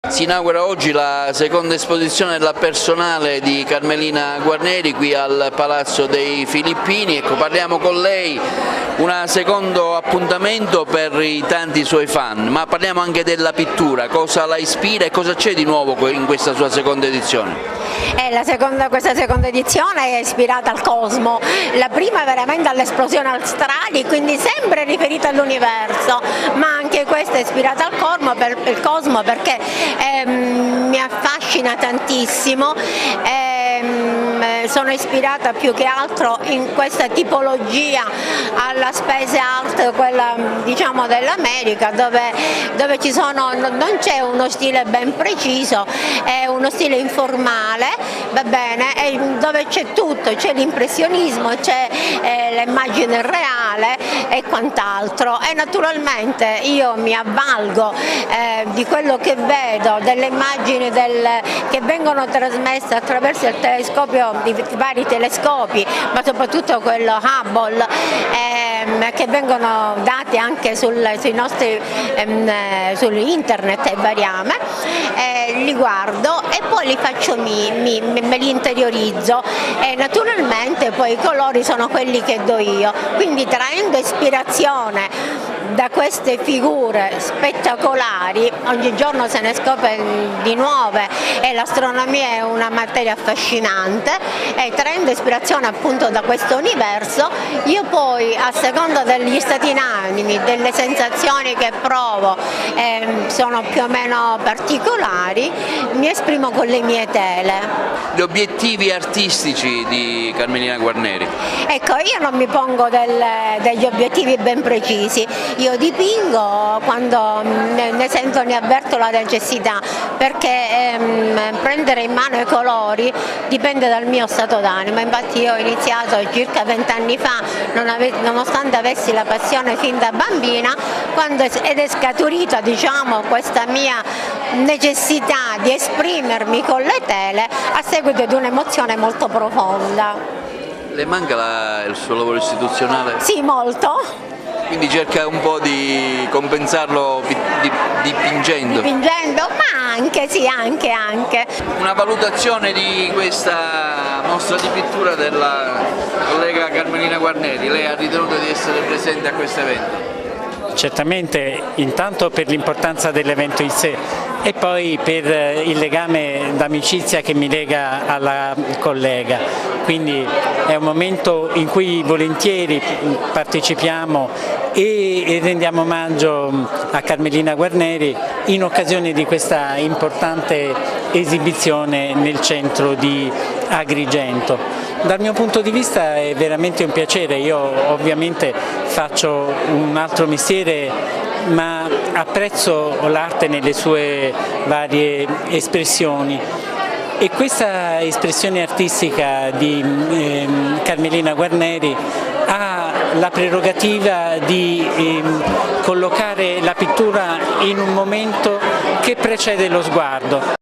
Si inaugura oggi la seconda esposizione della personale di Carmelina Guarneri qui al Palazzo dei Filippini. Ecco, parliamo con lei, un secondo appuntamento per i tanti suoi fan, ma parliamo anche della pittura, cosa la ispira e cosa c'è di nuovo in questa sua seconda edizione? Questa seconda edizione è ispirata al cosmo, la prima veramente alle esplosioni astrali, quindi sempre riferita all'universo, ma anche questa è ispirata al cosmo perché mi affascina tantissimo. Sono ispirata più che altro in questa tipologia alla space art, quella diciamo dell'America, dove ci sono, non c'è uno stile ben preciso, è uno stile informale, va bene, dove c'è tutto, c'è l'impressionismo, c'è l'immagine reale e quant'altro, e naturalmente io mi avvalgo di quello che vedo, delle immagini che vengono trasmesse attraverso il telescopio, di vari telescopi, ma soprattutto quello Hubble, che vengono dati anche sui nostri su internet e variame, li guardo e poi li faccio me li interiorizzo, e naturalmente poi i colori sono quelli che do io, quindi traendo ispirazione da queste figure spettacolari, ogni giorno se ne scopre di nuove e l'astronomia è una materia affascinante, e traendo ispirazione appunto da questo universo, io poi a seconda degli stati d'animo, delle sensazioni che provo, sono più o meno particolari, mi esprimo con le mie tele. Gli obiettivi artistici di Carmelina Guarneri? Ecco, io non mi pongo degli obiettivi ben precisi, io dipingo quando ne avverto la necessità, perché prendere in mano i colori dipende dal mio stato d'animo. Infatti io ho iniziato circa 20 anni fa, nonostante avessi la passione fin da bambina, ed è scaturita diciamo questa mia necessità di esprimermi con le tele a seguito di un'emozione molto profonda. Le manca il suo lavoro istituzionale? Sì, molto. Quindi cerca un po' di compensarlo dipingendo? Dipingendo, ma anche, sì, anche. Una valutazione di questa mostra di pittura della collega Carmelina Guarneri, lei ha ritenuto di essere presente a questo evento? Certamente, intanto per l'importanza dell'evento in sé e poi per il legame d'amicizia che mi lega alla collega, quindi è un momento in cui volentieri partecipiamo e rendiamo omaggio a Carmelina Guarneri in occasione di questa importante esibizione nel centro di Agrigento. Dal mio punto di vista è veramente un piacere, io ovviamente faccio un altro mestiere, ma apprezzo l'arte nelle sue varie espressioni, e questa espressione artistica di Carmelina Guarneri ha la prerogativa di collocare la pittura in un momento che precede lo sguardo.